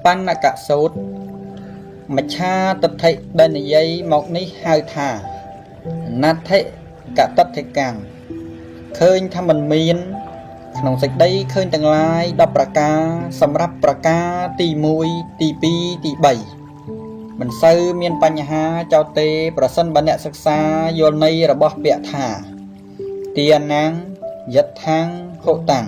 Pan là cả sốt mà cha tập thể đây là dây một ní hai thả nát thế cả tập thể càng khơi tham mình miên nông sạch đây khơi tương lai đọc pra ca sầm rap pra ca tì mùi tì pi tì bảy mình sư miên panh ha chào tê pra sân ban nẹ sắc xa vô nay là bó bẹ thả tiền nắng giật thang hộ tặng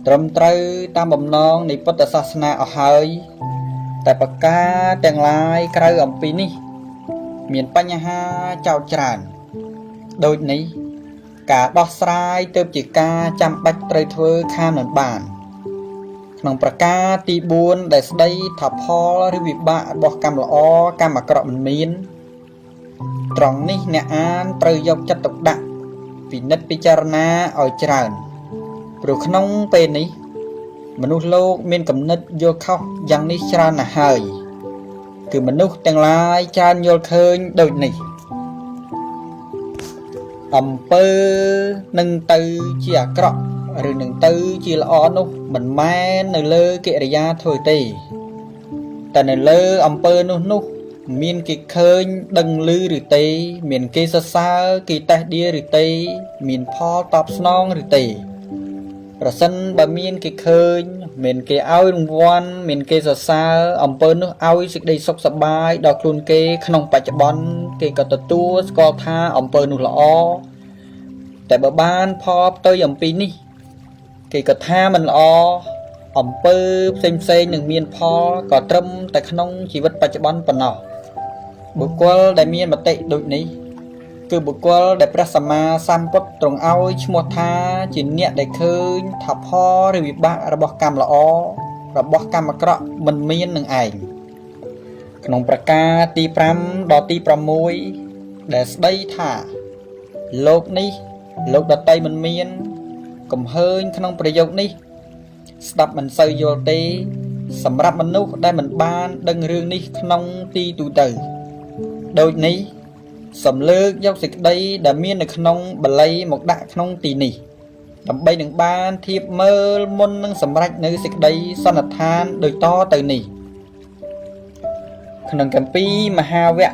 trầm trơi tam bầm non ní bát sát na ở hơiแต่ปากกาแต่งลายกระอำปีนี้เมียนปัญหาเจ้าจานโดยนี้กาดอกสายเติมจิกาจำบัดเตยเธอข้ามหนุนบานขนมปากกาตีบุญได้สได้ถับพอหรือวิบะบอกกำละอ้อกำมากระมันมีนตรงนี้เนี่ยอ่านเตยยกจัดตกดักวินิจพิจารณาเอาจานปลุกขนมเป็นนี้มนุษย์โลกมีกำเนิดโยเข้ายังนิชรานะเฮยคือมนุษย์แต่งลายจานโยเคยโดยนี้อำเภอหนึ่งตือเจียกระหรือหนึ่งตือเจียละอนุมันแม่ในเลือเกริยาถอยตีแต่ในเลืออำเภอนุมีนกิเคยดังลือหรือตีมีนกิซาซากิแตเดียหรือตีมีนพ่อตอบสนองหรือตีประสันบะมีนกิเคยเมียนเกเอาลงวันเมียนเกซาซาอำเภอนุเอาสิได้สกสบายดอกคลุนเกขนมปัจจุบันเกกตตัวสกอท่าอำเภอนุละอแต่บ้านพอตัวอย่างปีนี้เกกท่ามันละออำเภอเซ็งหนึ่งเมียนพอก็ตรมแต่ขนมชีวิตปัจจุบันปนอบุกวลได้เมียนมาเตะโดยนี้คือบุกวลได้พระสัมมาสัมพุทธตรงเอาชมวทาจินเนี่ยได้เคยทับพ่อหรือวิบะระบบกรรมละอระบบกรรมกระมันเมียนหนึ่งไอขนมประกาตีพรำดอตีประมวยได้ได้ถ่าโลกนี้โลกดอไตมันเมียนกลมเฮินขนมประโยคนี้สตับมันเซยโยเตสำหรับมนุษย์ได้มันบ้านดังเรื่องนี้ขนมตีตูเตอโดยนี้สำเลิกยกสิกได้ดามีนในขนมบลัยหมกดะขนมตีนี่ดำใบหนึ่งบ้านทีบเมื่อมนนึงสำรักในสิกได้สนัดทานโดยต่อเตอนี่ขนมกัมปีมหาเวะ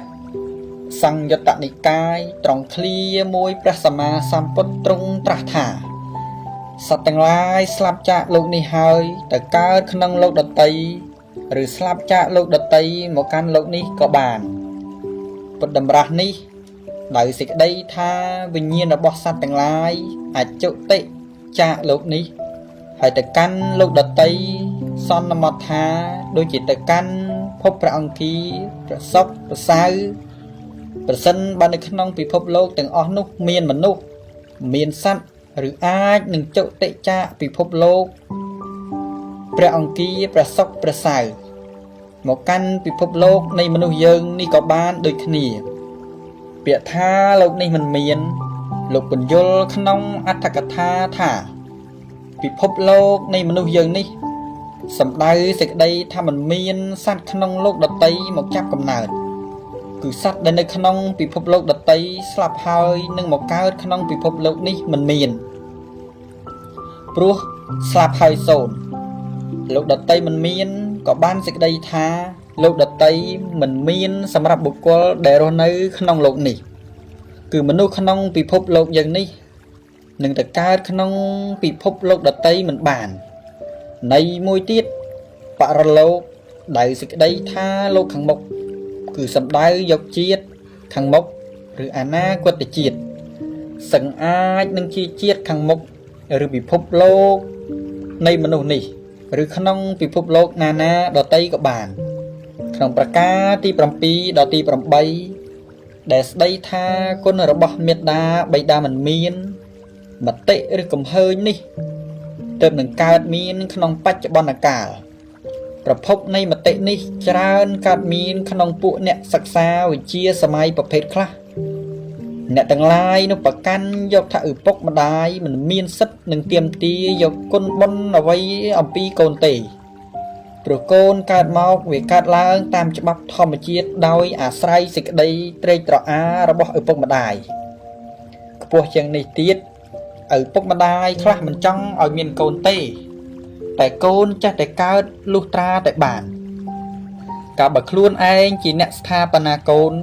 สังยตนิกายตรองเคลียมวยพระสัมมาสัมพุทธตรงตรัสถาสัตว์ต่างหลายสลับจากโลกนี้หายแต่การขนมโลกดตัยหรือสลับจากโลกดตัยหมกกันโลกนี้ก็บานปดดำรักนี้ได้สิกได้ท่าวิญญาณบอสัตว์ต่างหลายอาจจุติจากโลกนี้ให้แต่กันโลกดตัยซ่อนนมัตถาโดยจิตแต่กันพบพระองค์ทีประสบประสายประสันบันในขนมปีพบโลกแต่งอนุเมียนมนุษย์เมียนสัตว์หรืออาจหนึ่งจุติจากปีพบโลกพระองค์ทีประสบประสายหมกกันปีพบโลกในมนุษย์ยังนี่ก็บ้านโดยขณีเปียท่าโลกนี้มันเมียนโลกบนยลขนมอัตถกถาท่าปีพบโลกในมนุษย์ยังนี่สำได้สิกได้ถ้ามันเมียนสัตว์ขนมโลกดตัยหมกจับกำเนิดคือสัตว์ในขนมปีพบโลกดตัยสลับหายหนึ่งหมกเก้าขนมปีพบโลกนี้มันเมียนปลุกสลับหายโซนโลกดตัยมันเมียนก็บ้านสิกได้ท่าโลกดตัยมันเมียนสำหรับบุคคลเดรอนในขนมโลกนี้คือมนุษย์ขนมปีพบโลกอย่างนี้หนึ่งแต่การขนมปีพบโลกดตัยมันบานในมวยติดปะระโลกได้สิกได้ท่าโลกขังมกคือสำได้ยกเจียดขังมกหรืออาณาคตเจียดสังอาจหนึ่งชีเจียดขังมกหรือปีพบโลกในมนุษย์นี้หรือขนมปีพบโลกนานาดอไตกับบานขนมประกาตีปรำปีดอตีปรำใบเดสได้ท่าคนระบเมตดาใบดามันมีนมาเตะหรือกลมเฮยนี่เติมหนึ่งการมีนขนมปัจจุบันอากาศประพบในมาเตะนี่จราณการมีนขนมปุเนี่ยศักษาวิเชียสมัยประเภทคลาเนี่ยต่างลายนุปกันยกถ้าอึปกมาได้มันมีนสัดหนึ่งเตรียมตียกก้นบนเอาไว้อัมปีโกนเตะโปรโกนการเมาเวการล้างตามฉบับธรรมจีตโดยอาศัยสิกได้เตยตระอาระบบอึปกมาได้พวกอย่างในตีดอึปกมาได้คลามันจังเอามีนโกนเตะ តែកូនចេះតែកើតលុះត្រាតែបានកាលបើខ្លួនឯងជាអ្នកស្ថាបនាកូន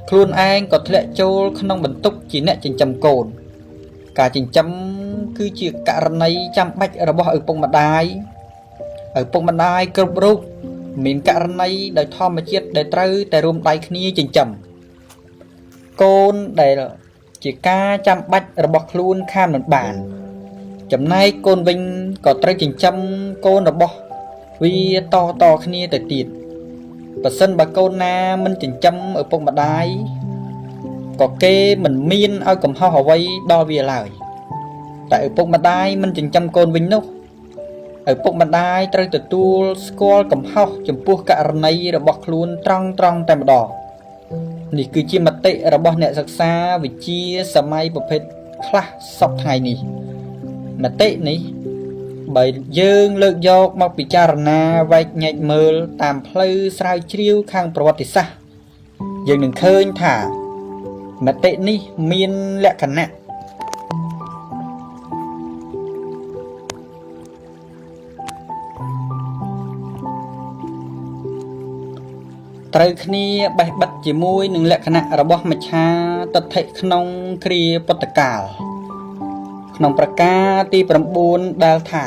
ខ្លួនឯងក៏ធ្លាក់ចូលក្នុងបន្ទុកជាអ្នកចិញ្ចឹមកូនការចិញ្ចឹមគឺជាករណីចាំបាច់របស់ឪពុកម្ដាយគ្រប់រូបមានករណីដោយធម្មជាតិដែលត្រូវតែរួមដៃគ្នាចិញ្ចឹមកូនដែលជាការចាំបាច់របស់ខ្លួនខានមិនបានចំណែកកូនវិញក៏ត្រូវចិញ្ចឹមកូនរបស់វាតគ្នាទៅទៀតបើសិនបើកូនណាមិនចិញ្ចឹមឪពុកម្ដាយក៏គេមិនមានឲ្យកំហុសអ្វីដល់វាឡើយតែឪពុកម្ដាយមិនចិញ្ចឹមកូនវិញនោះឪពុកម្ដាយត្រូវទទួលស្គាល់កំហុសចំពោះករណីរបស់ខ្លួនត្រង់តែម្ដងនេះគឺជាមតិរបស់អ្នកសិក្សាវិជ្ជាសម័យប្រភេទខ្លះសពថ្ងៃនេះមតិនេះបើយើងលើកយកមកពិចារណាវែកញែកមើលតាមផ្លូវស្រាវជ្រាវខាងប្រវត្តិសាស្ត្រយើងនឹងឃើញថាមតិនេះមានលក្ខណៈត្រូវគ្នាបេះបិទជាមួយនឹងលក្ខណៈរបស់មច្ឆាទិដ្ឋិក្នុងគ្រាពុទ្ធកាលក្នុងប្រការទី9ដែលថា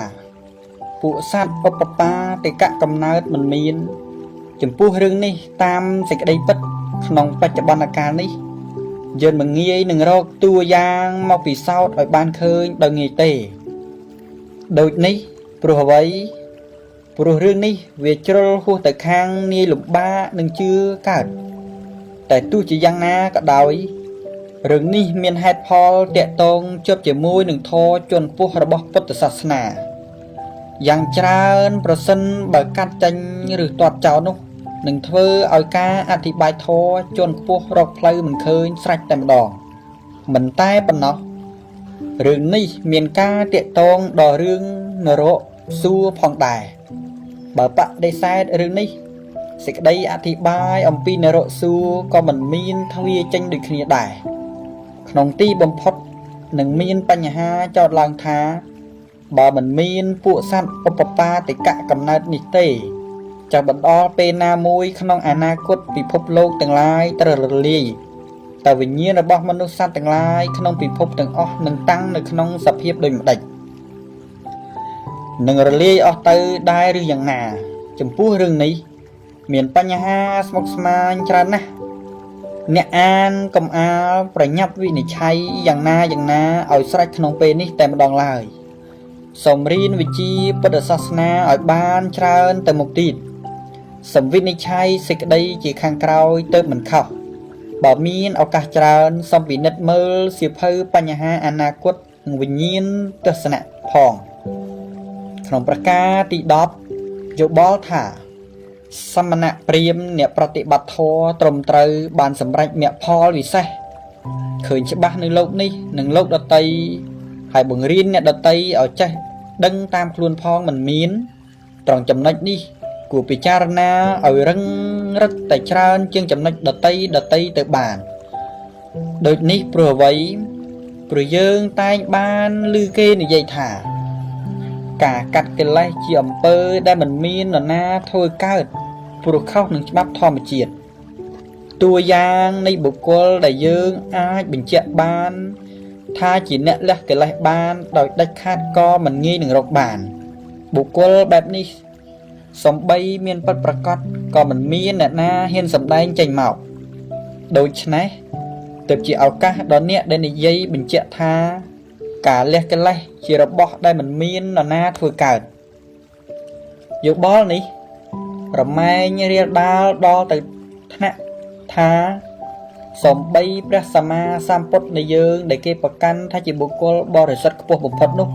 ពួកសត្វឧបបាទិកកំណើតមិនមានចំពោះរឿងនេះតាមសេចក្តីពិតក្នុងបច្ចុប្បន្នកាលនេះយើងមិនងាយនឹងរកតួយ៉ាងមកពិសោធន៍ឲ្យបានឃើញដោយងាយទេដូចនេះព្រោះអ្វីព្រោះរឿងនេះវាជ្រុលហួសទៅខាងនាយលំបាកនឹងជឿកើតតែទោះជាយ៉ាងណាក៏ដោយរឿងនេះមានហេតុផលតាក់ទងជាប់ជាមួយនឹងធម៌ជាន់ខ្ពស់របស់ពុទ្ធសាសនាយ៉ាងច្រើនប្រសិនបើកាត់ចេញឬទាត់ចោលនោះនឹងធ្វើឲ្យការអធិប្បាយធម៌ជាន់ខ្ពស់រកផ្លូវមិនឃើញស្រេចតែម្ដងមិនតែប៉ុណ្ណោះរឿងនេះមានការតាក់ទងដល់រឿងនរកសួគ៌ផងដែរបើបដិសេធរឿងនេះសេចក្តីអធិប្បាយអំពីនរកសួគ៌ក៏មិនមានទ្វាចេញដូចគ្នាដែរក្នុងទីបំផុតនឹងមានបញ្ហាចោទឡើងថាបើមិនមានពួកសត្វឧបបាទិកកំណើតនេះទេចាស់បន្តពេលណាមួយក្នុងអនាគតពិភពលោកទាំងឡាយត្រូវរលាយតែវិញ្ញាណរបស់មនុស្សសត្វទាំងឡាយក្នុងពិភពទាំងអស់នឹងតាំងនៅក្នុងសភាពដូចម្ដេចនឹងរលាយអស់ទៅដែរឬយ៉ាងណាចំពោះរឿងនេះមានបញ្ហាស្មុគស្មាញច្រើនណាស់អ្នកអានកុំអាលប្រញាប់វិនិច្ឆ័យយ៉ាងណាឲ្យស្រេចក្នុងពេលនេះតែម្ដងឡើយសូមរៀនវិជ្ជាពុទ្ធសាសនាឲ្យបានច្រើនទៅមុខទៀតសូមវិនិច្ឆ័យសេចក្តីជាខាងក្រោយទៅមិនខុសបើមានឱកាសច្រើនសូមពិនិត្យមើលសៀវភៅបញ្ហាអនាគតនិងវិញ្ញាណទស្សនៈផងក្នុងប្រការទី10យោបល់ថាសមណៈព្រាហ្មណ៍អ្នកប្រតិបត្តិធម៌ត្រឹមត្រូវបានសម្រេចមគ្គផលវិសេសឃើញច្បាស់នៅលោកនេះនិងលោកដតីហើយបង្រៀនអ្នកដតីឲ្យចេះដឹងតាមខ្លួនផងមិនមានត្រង់ចំណុចនេះគួរពិចារណាឲ្យរឹងរឹតតែច្រើនជាងចំណុចដតីទៅបានដូចនេះព្រោះអ្វីព្រោះយើងតែងបានឮគេនិយាយថាការកាត់កិលេសជាអំពើដែលមិនមាននរណាធ្វើកើតព្រោះខុសនឹងច្បាប់ធម្មជាតិតួយ៉ាងនៃបុគ្គលដែលយើងអាចបញ្ជាក់បានថាជាអ្នកលះកិលេសបានដោយដាច់ខាតក៏មិនងាយនឹងរកបានបុគ្គលបែបនេះសំបីមានពិតប្រាកដក៏មិនមានអ្នកណាហ៊ានសម្ដែងចេញមកដូច្នេះទើបជាឱកាសដល់អ្នកដែលនិយាយបញ្ជាក់ថាការលះកិលេសជារបស់ដែលមិនមាននរណាធ្វើកើតយោបល់នេះរមែងរៀលដាលដល់ទៅថ្នាក់ថាសំបីព្រះសម្មាសម្ពុទ្ធនៃយើងដែលគេប្រកាន់ថាជាបុគ្គលបរិសុទ្ធខ្ពស់បំផុតនោះ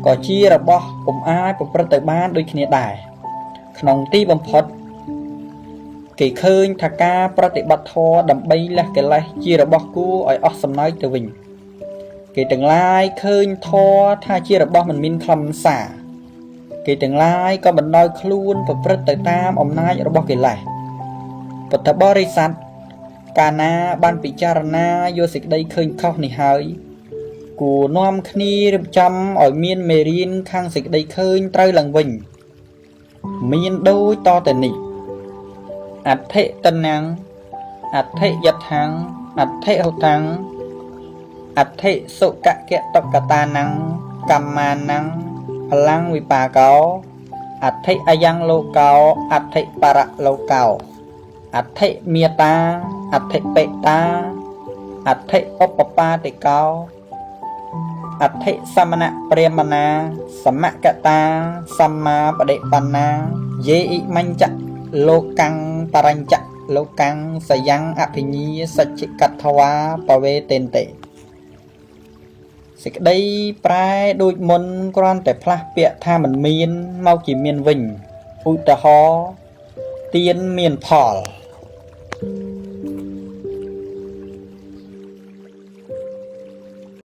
ក៏ជារបស់ពុំអាចប្រព្រឹត្តទៅបានដូចគ្នាដែរក្នុងទីបំផុតគេឃើញថាការប្រតិបត្តិធម៌ដើម្បីលះកិលេសជារបស់គួរឲ្យអស់សំណើចទៅវិញគេទាំងឡាយឃើញធម៌ថាជារបស់មិនមានខ្លឹមសារគេទាំងឡាយក៏បណ្ដោយខ្លួនប្រព្រឹត្តទៅតាមអំណាចរបស់កិលេសពុទ្ធបរិស័ទកាលណាបានពិចារណាយកសេចក្តីឃើញខុសនេះហើយ គួរនាំគ្នារៀបចំឲ្យមានមេរៀនខាងសេចក្តីឃើញត្រូវឡើងវិញមានដូចតទៅនេះអដ្ឋិតនាំងអដ្ឋិយថាំងអដ្ឋិហុតាំងអដ្ឋិសុកកតកតានੰកម្មានੰផលាំងវិបាកោអដ្ឋិអយ៉ាងលោកោអដ្ឋិបរៈលោកោអដ្ឋិមេតាអដ្ឋិបេតាអដ្ឋិឧបបាតិកោអដ្ឋិសមណៈព្រាមណាសមកតាសម្មាបដិបណ្ណាយេអ៊ិមញ្ចលោកੰបរញ្ចលោកੰសយ៉ាងអភិញាសច្ចកថវាបវេតេនតេសេចក្តីប្រែដូចមុនគ្រាន់តែផ្លាស់ពាក្យថាមិនមានមកជាមានវិញឧទាហរណ៍ទានមានផល